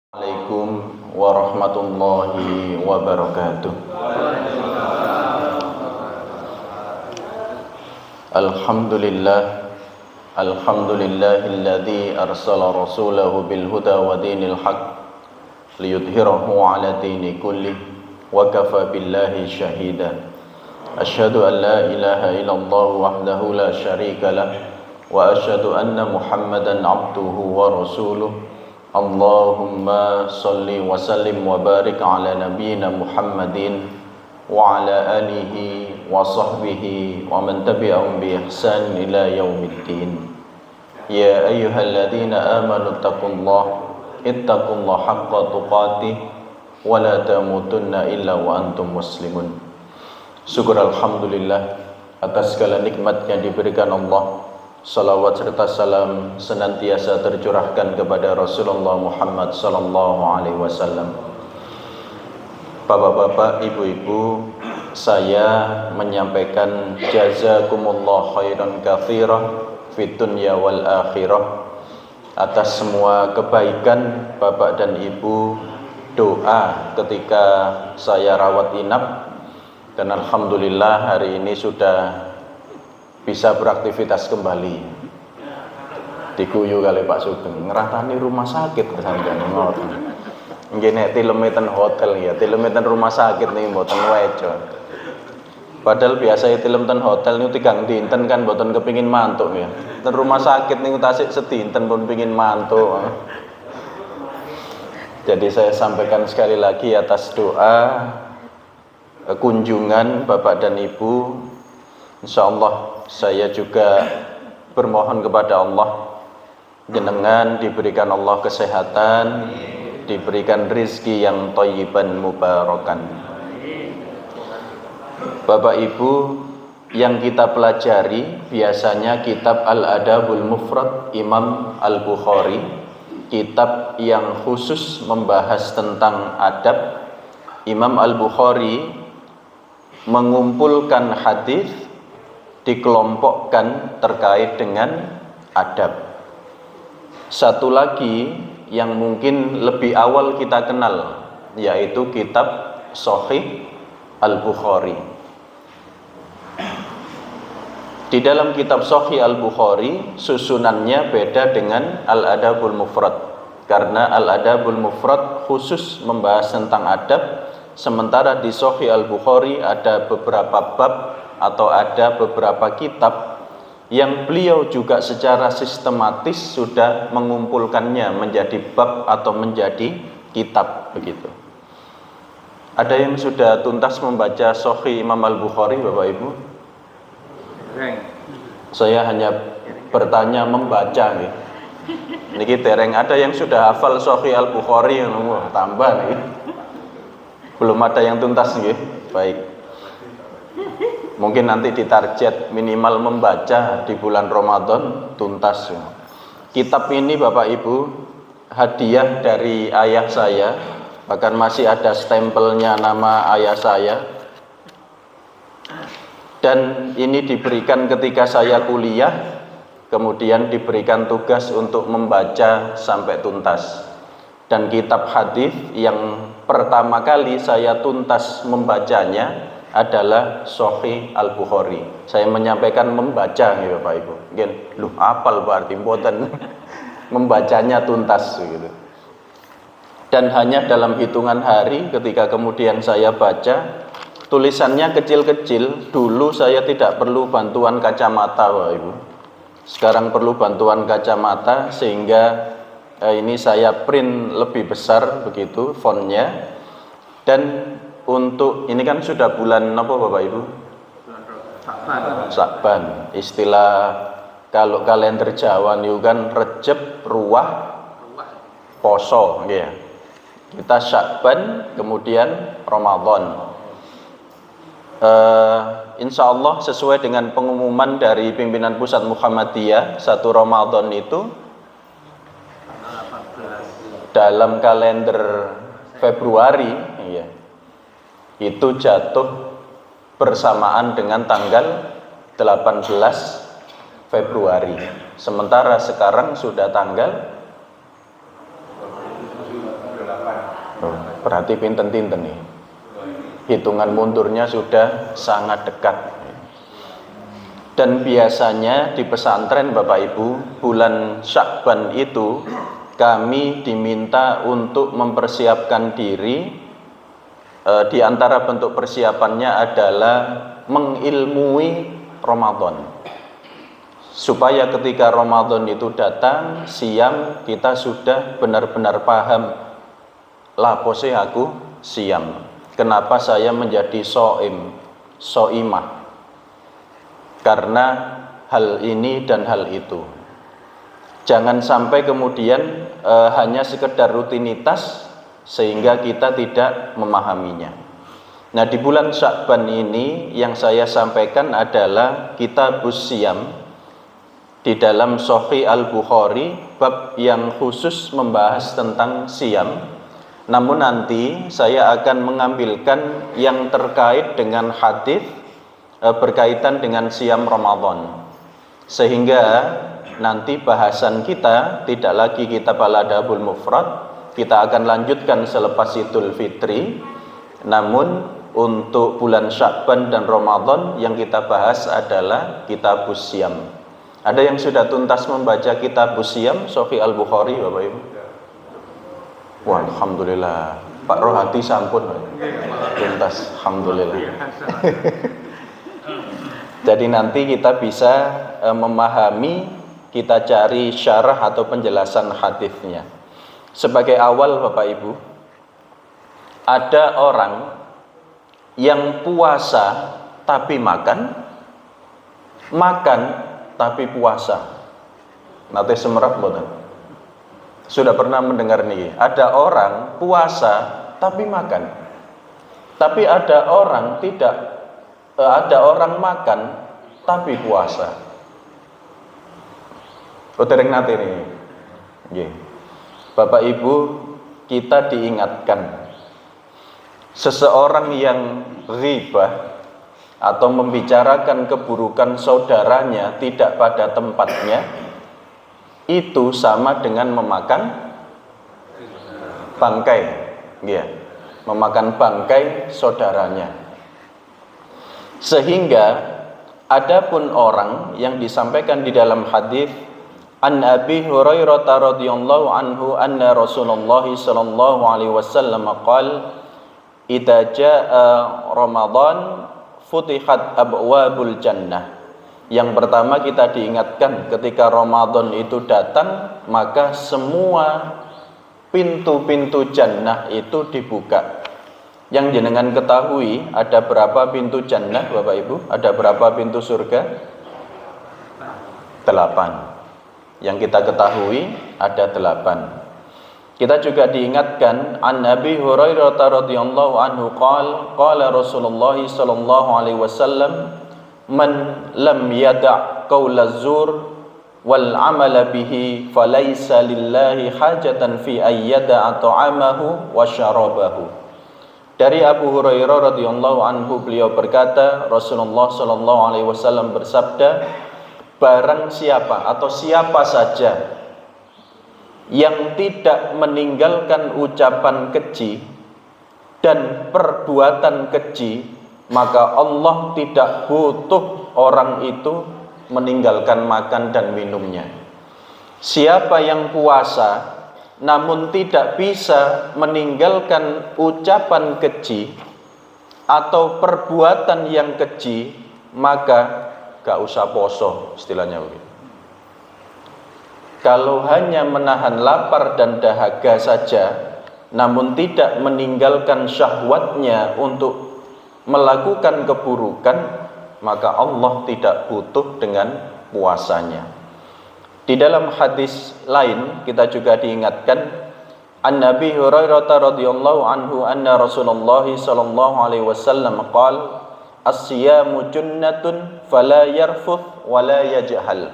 Assalamualaikum warahmatullahi wabarakatuh. Alhamdulillahilladzi arsala rasulahu bil huda wa dinil haq liyudhhirahu 'ala dini kullih wa kafa billahi shahida. Asyhadu an la ilaha illallah wahdahu la syarika lah wa asyhadu anna Muhammadan 'abduhu wa rasuluh. Allahumma salli wa sallim wa barik ala nabiyyina Muhammadin wa ala alihi wa sahbihi wa man tabi'ahum bi ihsan ila yaumiddin. Ya ayyuhalladzina amanu ittaqullaha haqqa tuqatih wa la tamutunna illa wa antum muslimun. Syukur alhamdulillah atas segala nikmat yang diberikan Allah. Salawat serta salam senantiasa tercurahkan kepada Rasulullah Muhammad sallallahu alaihi wasallam. Bapak-bapak, ibu-ibu, saya menyampaikan jazakumullah khairan katsira fid dunya wal akhirah atas semua kebaikan Bapak dan Ibu, doa ketika saya rawat inap, dan alhamdulillah hari ini sudah bisa beraktivitas kembali. Diguyu kali Pak Sugeng, ngeratani rumah sakit kesanjane ngoten. Nggih nek tileme ten hotel ya, tileme ten rumah sakit niki mboten weco. Padahal biasa tilem ten hotel niku 3 dinten kan mboten kepingin mantuk ya. Ten rumah sakit niku tasik sedinten pun pengin mantuk. Jadi saya sampaikan sekali lagi atas doa kunjungan Bapak dan Ibu. Insyaallah saya juga bermohon kepada Allah jenengan diberikan Allah kesehatan, diberikan rizki yang thayyiban mubarakan. Bapak Ibu, yang kita pelajari biasanya kitab Al-Adabul Mufrad Imam Al-Bukhari, kitab yang khusus membahas tentang adab. Imam Al-Bukhari mengumpulkan hadis dikelompokkan terkait dengan adab. Satu lagi yang mungkin lebih awal kita kenal yaitu kitab Sahih Al-Bukhari. Di dalam kitab Sahih Al-Bukhari susunannya beda dengan Al-Adabul Mufrad, karena Al-Adabul Mufrad khusus membahas tentang adab, sementara di Sahih Al-Bukhari ada beberapa bab atau ada beberapa kitab yang beliau juga secara sistematis sudah mengumpulkannya menjadi bab atau menjadi kitab begitu. Ada yang sudah tuntas membaca Sahih Imam Al-Bukhari, Bapak Ibu? Saya hanya bertanya membaca nih. Niki dereng ada yang sudah hafal Sahih Al-Bukhari, tambah nih. Belum ada yang tuntas nih. Baik. Mungkin nanti ditarget minimal membaca di bulan Ramadan tuntas. Kitab ini Bapak Ibu hadiah dari ayah saya, bahkan masih ada stempelnya nama ayah saya. Dan ini diberikan ketika saya kuliah, kemudian diberikan tugas untuk membaca sampai tuntas. Dan kitab hadis yang pertama kali saya tuntas membacanya adalah Sahih Al-Bukhari. Saya menyampaikan membaca nih Bapak Ibu. Mungkin lu hafal berarti mboten membacanya tuntas gitu. Dan hanya dalam hitungan hari ketika kemudian saya baca, tulisannya kecil-kecil. Dulu saya tidak perlu bantuan kacamata Bapak Ibu. Sekarang perlu bantuan kacamata sehingga ini saya print lebih besar begitu fontnya. Dan untuk ini kan sudah bulan apa Bapak Ibu? Sya'ban. Istilah kalau kalender Jawa niku kan Recep, Ruwah, Poso ya. Kita Sya'ban kemudian Ramadan. Insya Allah sesuai dengan pengumuman dari pimpinan pusat Muhammadiyah, 1 Ramadan itu dalam kalender Februari ya, itu jatuh bersamaan dengan tanggal 18 Februari. Sementara sekarang sudah tanggal Oh, berarti pinten-pinten nih. Hitungan mundurnya sudah sangat dekat. Dan biasanya di pesantren Bapak Ibu, bulan Sya'ban itu kami diminta untuk mempersiapkan diri. Di antara bentuk persiapannya adalah mengilmui Ramadan, supaya ketika Ramadan itu datang, siam kita sudah benar-benar paham, lapose aku siam, kenapa saya menjadi soimah, karena hal ini dan hal itu. Jangan sampai kemudian hanya sekedar rutinitas sehingga kita tidak memahaminya. Nah, di bulan Sya'ban ini yang saya sampaikan adalah Kitabus Siyam di dalam Sahih Al-Bukhari, bab yang khusus membahas tentang siam. Namun nanti saya akan mengambilkan yang terkait dengan hadis berkaitan dengan siam Ramadan, sehingga nanti bahasan kita tidak lagi kitab Al-Adabul Mufrad, kita akan lanjutkan selepas Idul Fitri. Namun untuk bulan Sya'ban dan Ramadan yang kita bahas adalah Kitabus Siyam. Ada yang sudah tuntas membaca Kitabus Siyam Sahih Al-Bukhari Bapak Ibu? Wah, alhamdulillah. Pak Rohati sampun tuntas, alhamdulillah. Jadi nanti kita bisa memahami, kita cari syarah atau penjelasan hadisnya. Sebagai awal Bapak Ibu, ada orang yang puasa tapi makan tapi puasa. Nate semerap boten? Sudah pernah mendengar nih? Ada orang puasa tapi makan. Tapi ada orang tidak, ada orang makan tapi puasa. Dereng nate nih. Nggih. Bapak Ibu, kita diingatkan, seseorang yang ghibah atau membicarakan keburukan saudaranya tidak pada tempatnya, itu sama dengan memakan bangkai, ya, memakan bangkai saudaranya. Sehingga adapun orang yang disampaikan di dalam hadis An Abi Hurairah radhiyallahu anhu anna Rasulullah sallallahu alaihi wasallam qala idza jaa Ramadan futihat abwabul jannah. Yang pertama kita diingatkan, ketika Ramadan itu datang maka semua pintu-pintu jannah itu dibuka. Yang jenengan ketahui ada berapa pintu jannah Bapak Ibu? Ada berapa pintu surga? 8. Yang kita ketahui ada 8. Kita juga diingatkan an Nabi Hurairah radhiyallahu anhu qala Rasulullah sallallahu alaihi wasallam man lam yada' qaulaz zur wal amala bihi falaysa lillahi hajatan fi ayyada ta'amahu wa syarabahu. Dari Abu Hurairah radhiyallahu anhu, beliau berkata, Rasulullah sallallahu alaihi wasallam bersabda, barang siapa atau siapa saja yang tidak meninggalkan ucapan keji dan perbuatan keji, maka Allah tidak butuh orang itu meninggalkan makan dan minumnya. Siapa yang puasa namun tidak bisa meninggalkan ucapan keji atau perbuatan yang keji, maka gak usah poso, istilahnya begitu. Kalau hanya menahan lapar dan dahaga saja, namun tidak meninggalkan syahwatnya untuk melakukan keburukan, maka Allah tidak butuh dengan puasanya. Di dalam hadis lain kita juga diingatkan an Nabi Hurairah radhiyallahu anhu anna Rasulullah sallallahu alaihi wasallam qala as-siyamu junnatun fala yarfuth wala yajhal.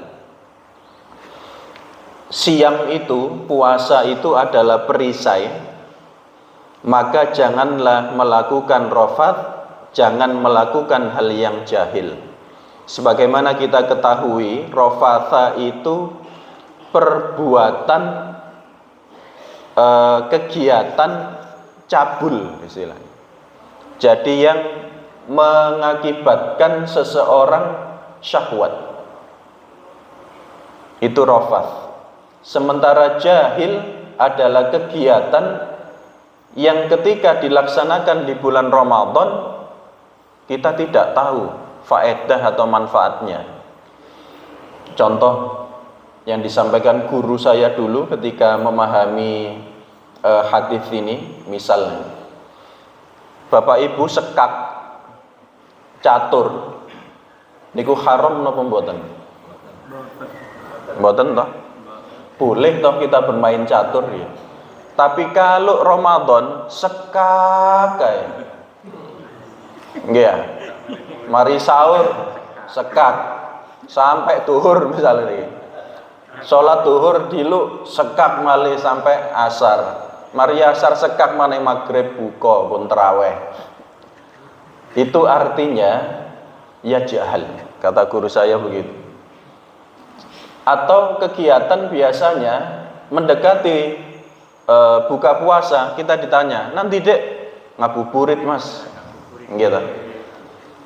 Siam itu, puasa itu adalah perisai, maka janganlah melakukan rafath, jangan melakukan hal yang jahil. Sebagaimana kita ketahui, rafatha itu perbuatan kegiatan cabul istilahnya. Jadi yang mengakibatkan seseorang syahwat itu rafath. Sementara jahil adalah kegiatan yang ketika dilaksanakan di bulan Ramadan kita tidak tahu faedah atau manfaatnya. Contoh yang disampaikan guru saya dulu ketika memahami hadis ini, misalnya Bapak Ibu sekak catur niku haram napa mboten? Mboten toh? Boleh toh kita bermain catur ya. Tapi kalau Ramadan sekak kayak nggih ya. Mari sahur sekak sampai duhur misalnya nih. Salat duhur dilu sekak malih sampai asar. Mari asar sekak maneh maghrib buka pun tarawih. Itu artinya ya jahal, kata guru saya begitu. Atau kegiatan biasanya mendekati buka puasa kita ditanya, nanti dek ngabuburit mas, gitu.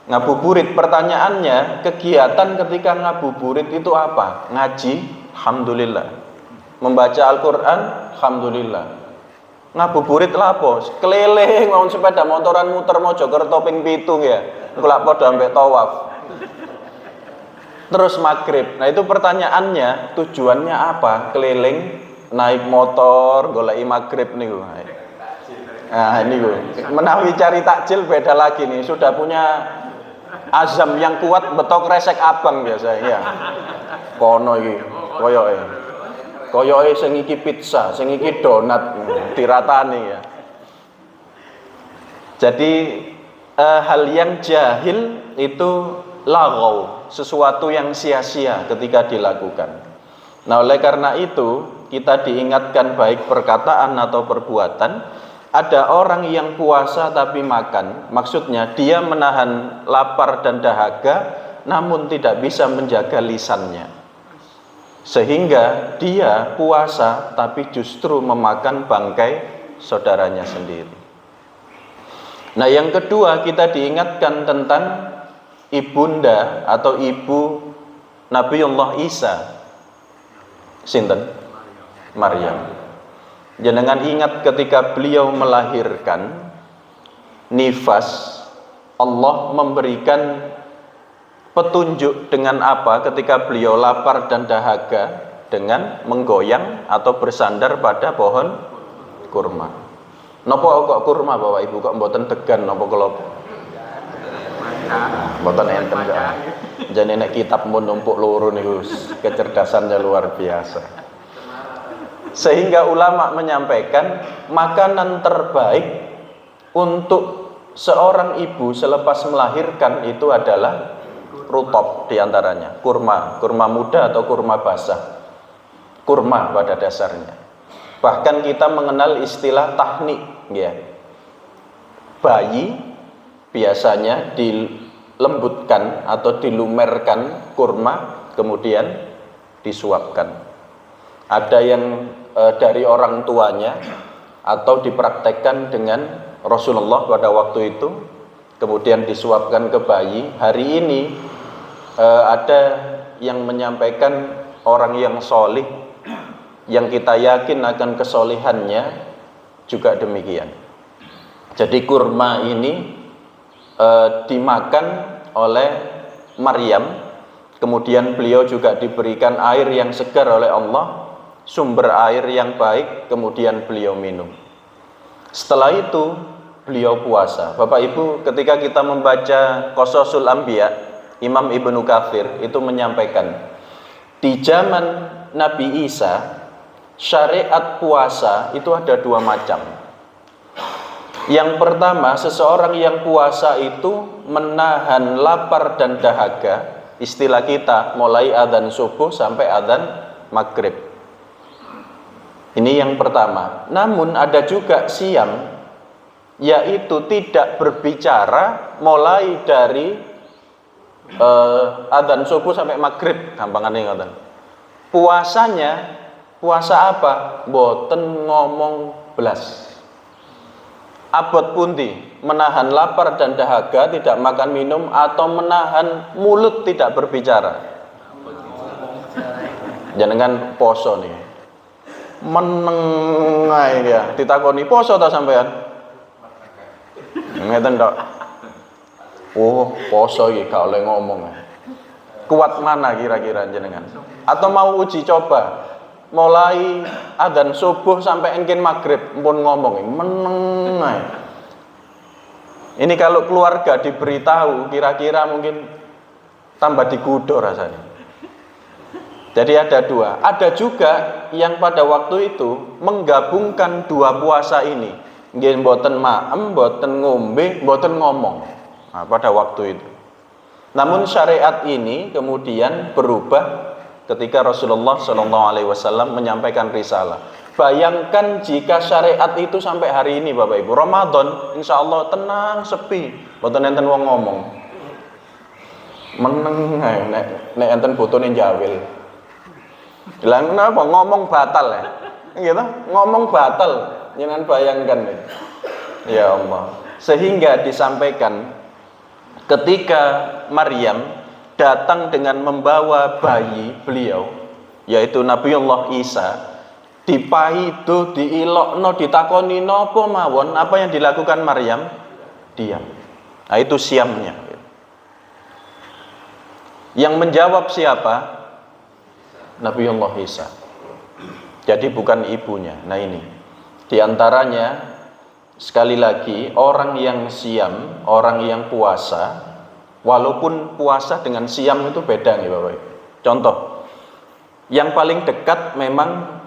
Ngabuburit, pertanyaannya kegiatan ketika ngabuburit itu apa? Ngaji, alhamdulillah. Membaca Al-Quran, alhamdulillah. Ngabuburit lapo? Keliling mau sepeda motoran muter Mojokerto ping 7 ya. Kulak padha ambek tawaf. Terus maghrib. Nah itu pertanyaannya, tujuannya apa? Keliling, naik motor, goleki maghrib nih. Nah ini menawi cari takjil beda lagi nih. Sudah punya azam yang kuat, betok resek abang biasanya. Ya. Kono iki, koyoke sing iki pizza, sing iki donat, diratani ya. Jadi hal yang jahil itu laghaw, sesuatu yang sia-sia ketika dilakukan. Nah, oleh karena itu kita diingatkan baik perkataan atau perbuatan. Ada orang yang puasa tapi makan, maksudnya dia menahan lapar dan dahaga namun tidak bisa menjaga lisannya, sehingga dia puasa tapi justru memakan bangkai saudaranya sendiri. Nah, yang kedua kita diingatkan tentang ibunda atau ibu Nabiullah Isa, sinten? Maryam. Jenengan ingat ketika beliau melahirkan, nifas, Allah memberikan petunjuk dengan apa ketika beliau lapar dan dahaga, dengan menggoyang atau bersandar pada pohon kurma. Napa kok kurma Bapak Ibu, kok mboten degan napa kelapa? Mboten enten kok. Jane nek kitab mun numpuk loro niku kecerdasannya luar biasa. Sehingga ulama menyampaikan makanan terbaik untuk seorang ibu selepas melahirkan itu adalah rutop, diantaranya kurma, kurma muda atau kurma basah, kurma pada dasarnya. Bahkan kita mengenal istilah tahnik, ya. Bayi biasanya dilembutkan atau dilumerkan kurma kemudian disuapkan. Ada yang dari orang tuanya atau dipraktekkan dengan Rasulullah pada waktu itu, kemudian disuapkan ke bayi. Hari ini ada yang menyampaikan orang yang solih, yang kita yakin akan kesolihannya juga demikian. Jadi kurma ini dimakan oleh Maryam, kemudian beliau juga diberikan air yang segar oleh Allah, sumber air yang baik, kemudian beliau minum. Setelah itu beliau puasa. Bapak Ibu, ketika kita membaca Qasasul Anbiya, Imam Ibnu Katsir itu menyampaikan di zaman Nabi Isa syariat puasa itu ada dua macam. Yang pertama, seseorang yang puasa itu menahan lapar dan dahaga, istilah kita mulai adzan subuh sampai adzan maghrib. Ini yang pertama. Namun ada juga siam, yaitu tidak berbicara mulai dari adzan subuh sampai maghrib, gampangannya ngoten. Puasanya, puasa apa? Boten ngomong belas. Abot pundi, menahan lapar dan dahaga, tidak makan minum, atau menahan mulut tidak berbicara. Jenengan poso nih, meneng ae ya, ditakoni poso ta sampean? Ngeten tok. Oh, poso iki gak oleh ngomong. Kuat mana kira-kira jenengan? Atau mau uji coba? Mulai adzan subuh sampai engkin maghrib pun ngomong meneng ae. Ini kalau keluarga diberitahu kira-kira mungkin tambah digudo rasanya. Jadi ada dua. Ada juga yang pada waktu itu menggabungkan dua puasa ini. Nggih mboten maem, mboten ngombe, mboten ngomong. Nah, pada waktu itu. Namun syariat ini kemudian berubah ketika Rasulullah SAW menyampaikan risalah. Bayangkan jika syariat itu sampai hari ini Bapak Ibu, Ramadan insya Allah tenang, sepi, mboten enten wong ngomong. Meneng nek enten botone jawil. Lah kenapa ngomong batal ya? Gitu, ngomong batal. Jangan bayangkan ya. Ya Allah. Sehingga disampaikan ketika Maryam datang dengan membawa bayi beliau, yaitu Nabiullah Isa, dipaido, diilokno, ditakoni napa mawon, apa yang dilakukan Maryam? Diam. Nah, itu siamnya. Yang menjawab siapa? Nabiullah Isa. Jadi bukan ibunya. Nah ini, diantaranya sekali lagi orang yang siam, orang yang puasa, walaupun puasa dengan siam itu beda nih Bapak Ibu. Contoh, yang paling dekat memang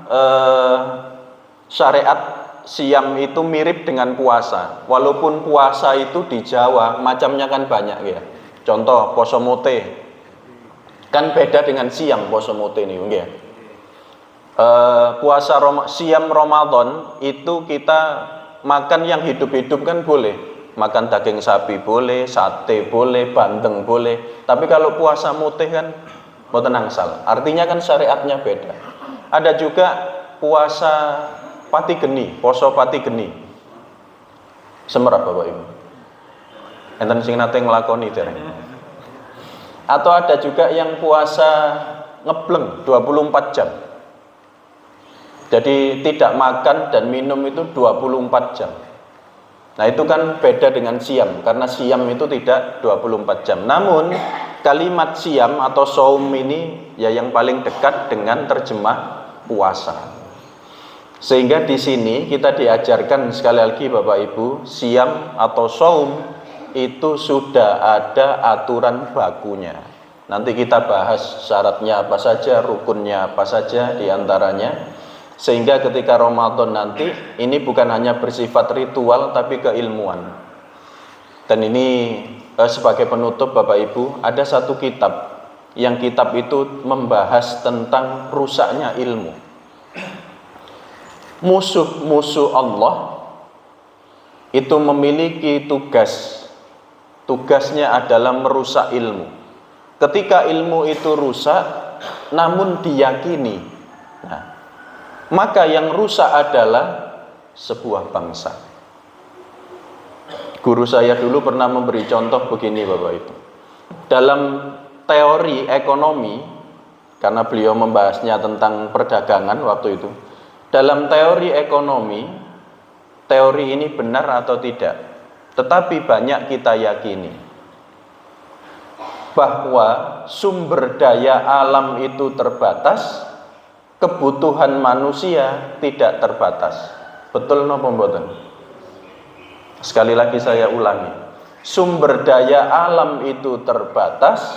syariat siam itu mirip dengan puasa. Walaupun puasa itu di Jawa macamnya kan banyak ya. Contoh poso mote kan beda dengan siam poso mote nih ya. Puasa siam Ramadan itu kita makan yang hidup-hidup kan boleh, makan daging sapi boleh, sate boleh, bandeng boleh. Tapi kalau puasa mutih kan mboten angsal. Artinya kan syariatnya beda. Ada juga puasa pati geni, poso pati geni. Semerap Bapak Ibu. Enten sing nate nglakoni dereng. Atau ada juga yang puasa ngebleng 24 jam. Jadi tidak makan dan minum itu 24 jam. Nah itu kan beda dengan siam, karena siam itu tidak 24 jam. Namun kalimat siam atau saum ini ya yang paling dekat dengan terjemah puasa. Sehingga di sini kita diajarkan sekali lagi Bapak Ibu, siam atau saum itu sudah ada aturan bakunya. Nanti kita bahas syaratnya apa saja, rukunnya apa saja diantaranya. Sehingga ketika Ramadan nanti ini bukan hanya bersifat ritual tapi keilmuan. Dan ini sebagai penutup Bapak Ibu, ada satu kitab yang kitab itu membahas tentang rusaknya ilmu. Musuh-musuh Allah itu memiliki tugas. Tugasnya adalah merusak ilmu. Ketika ilmu itu rusak namun diyakini, maka yang rusak adalah sebuah bangsa. Guru saya dulu pernah memberi contoh begini Bapak Ibu. Dalam teori ekonomi, karena beliau membahasnya tentang perdagangan waktu itu. Dalam teori ekonomi, teori ini benar atau tidak? Tetapi banyak kita yakini bahwa sumber daya alam itu terbatas, kebutuhan manusia tidak terbatas. Betul napa mboten? Sekali lagi saya ulangi. Sumber daya alam itu terbatas,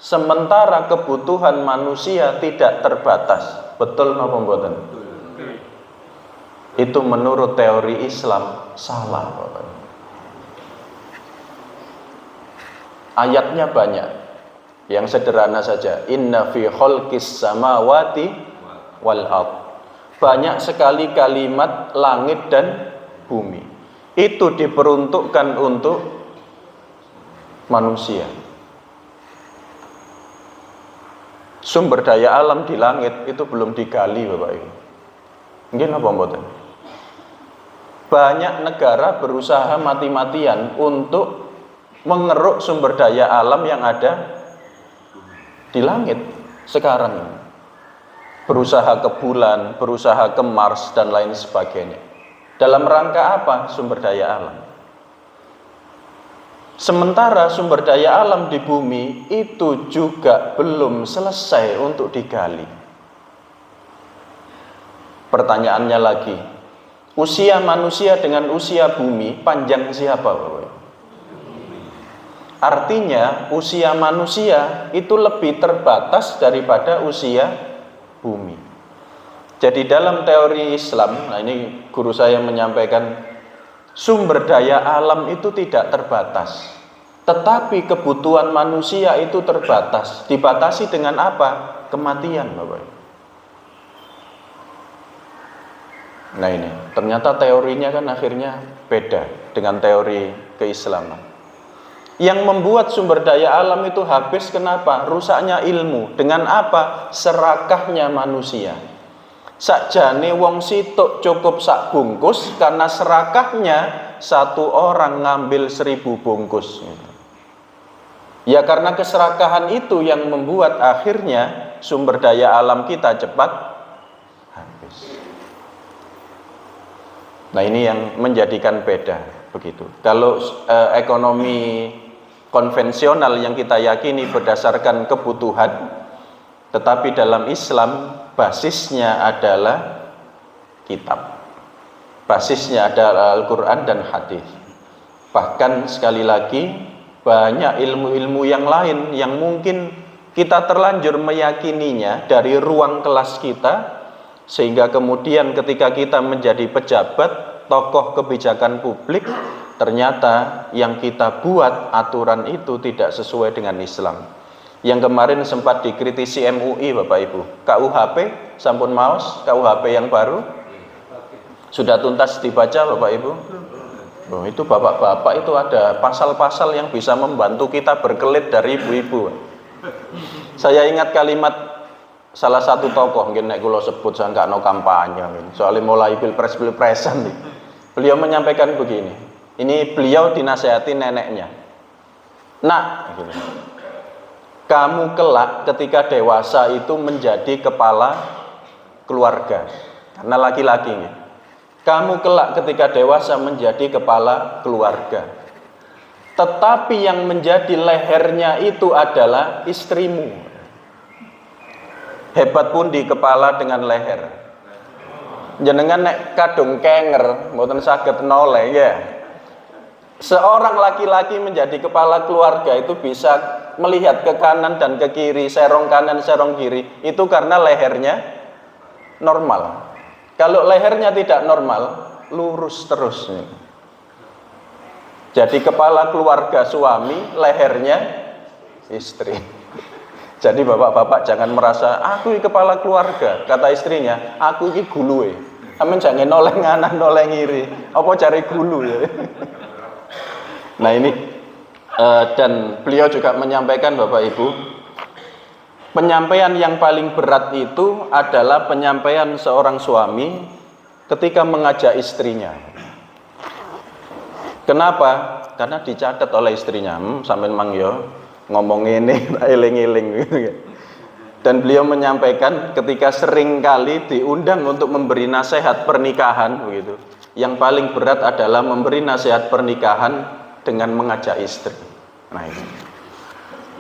sementara kebutuhan manusia tidak terbatas. Betul napa mboten? Itu menurut teori Islam salah, Bapak. Ayatnya banyak. Yang sederhana saja, inna fi khalqis samawati wal ard. Banyak sekali kalimat langit dan bumi. Itu diperuntukkan untuk manusia. Sumber daya alam di langit itu belum digali Bapak Ibu. Mungkin apa mboten? Banyak negara berusaha mati-matian untuk mengeruk sumber daya alam yang ada di langit sekarang ini. Berusaha ke bulan, berusaha ke Mars dan lain sebagainya. Dalam rangka apa sumber daya alam? Sementara sumber daya alam di bumi itu juga belum selesai untuk digali. Pertanyaannya lagi, usia manusia dengan usia bumi panjang siapa, Bapak? Artinya usia manusia itu lebih terbatas daripada usia bumi. Jadi dalam teori Islam, nah ini guru saya menyampaikan, sumber daya alam itu tidak terbatas, tetapi kebutuhan manusia itu terbatas. Dibatasi dengan apa? Kematian, Bapak. Nah ini, ternyata teorinya kan akhirnya beda dengan teori keislaman. Yang membuat sumber daya alam itu habis, kenapa? Rusaknya ilmu. Dengan apa? Serakahnya manusia. Sakjane wong situk cukup sak bungkus, karena serakahnya satu orang ngambil 1000 bungkus. Ya karena keserakahan itu yang membuat akhirnya sumber daya alam kita cepat habis. Nah ini yang menjadikan beda begitu. Kalau ekonomi konvensional yang kita yakini berdasarkan kebutuhan, tetapi dalam Islam basisnya adalah kitab, basisnya adalah Al-Quran dan hadis. Bahkan sekali lagi banyak ilmu-ilmu yang lain yang mungkin kita terlanjur meyakininya dari ruang kelas kita, sehingga kemudian ketika kita menjadi pejabat, tokoh kebijakan publik, ternyata yang kita buat aturan itu tidak sesuai dengan Islam. Yang kemarin sempat dikritisi MUI, Bapak Ibu, KUHP sampun maos, KUHP yang baru sudah tuntas dibaca, Bapak Ibu. Oh, itu bapak-bapak itu ada pasal-pasal yang bisa membantu kita berkelit dari ibu-ibu. Saya ingat kalimat salah satu tokoh, mungkin nek kula sebut saya nggak no kampanye, soalnya mulai pilpresan nih. Beliau menyampaikan begini, ini beliau dinasehati neneknya. Nak, kamu kelak ketika dewasa itu menjadi kepala keluarga, karena laki-laki. Kamu kelak ketika dewasa menjadi kepala keluarga, tetapi yang menjadi lehernya itu adalah istrimu. Hebat pun di kepala dengan leher. Jenengan nek kadung kenger mboten saged noleh ya. Seorang laki-laki menjadi kepala keluarga itu bisa melihat ke kanan dan ke kiri, serong kanan, serong kiri, itu karena lehernya normal. Kalau lehernya tidak normal, lurus terus. Jadi kepala keluarga suami, lehernya istri. Jadi bapak-bapak jangan merasa aku ini kepala keluarga, kata istrinya, aku ini gulue. Amin jangan noleh nganan, noleh ngiri. Apa cari gulu ya? Nah ini dan beliau juga menyampaikan, Bapak Ibu, penyampaian yang paling berat itu adalah penyampaian seorang suami ketika mengajak istrinya. Kenapa? Karena dicatat oleh istrinya, sampean mang yo ngomong ini eling-eling gitu. Dan beliau menyampaikan ketika sering kali diundang untuk memberi nasihat pernikahan begitu. Yang paling berat adalah memberi nasihat pernikahan dengan mengajak istri. Nah ini.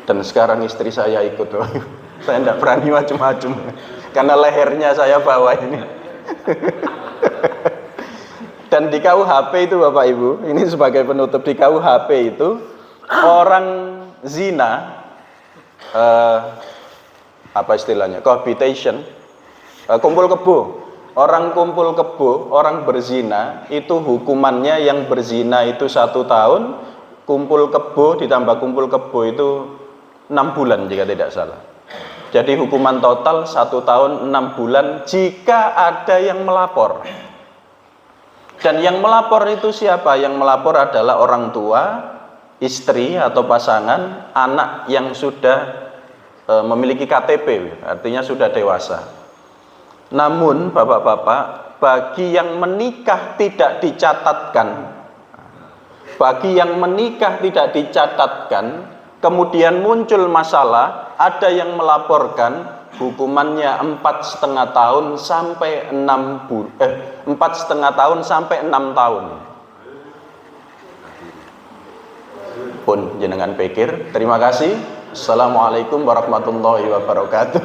Dan sekarang istri saya ikut. Saya tidak berani macam-macam karena lehernya saya bawa ini. Dan di KUHP itu Bapak Ibu, ini sebagai penutup, di KUHP itu orang zina, apa istilahnya, cohabitation, kumpul kebo. Orang kumpul kebo, orang berzina, itu hukumannya yang berzina itu 1 tahun, kumpul kebo ditambah kumpul kebo itu 6 bulan jika tidak salah. Jadi hukuman total 1 tahun 6 bulan jika ada yang melapor. Dan yang melapor itu siapa? Yang melapor adalah orang tua, istri atau pasangan, anak yang sudah memiliki KTP, artinya sudah dewasa. Namun bapak-bapak, bagi yang menikah tidak dicatatkan, bagi yang menikah tidak dicatatkan, kemudian muncul masalah, ada yang melaporkan, hukumannya 4,5 tahun sampai 4,5 tahun sampai 6 tahun. Pun jenengan pikir. Terima kasih. Assalamualaikum warahmatullahi wabarakatuh.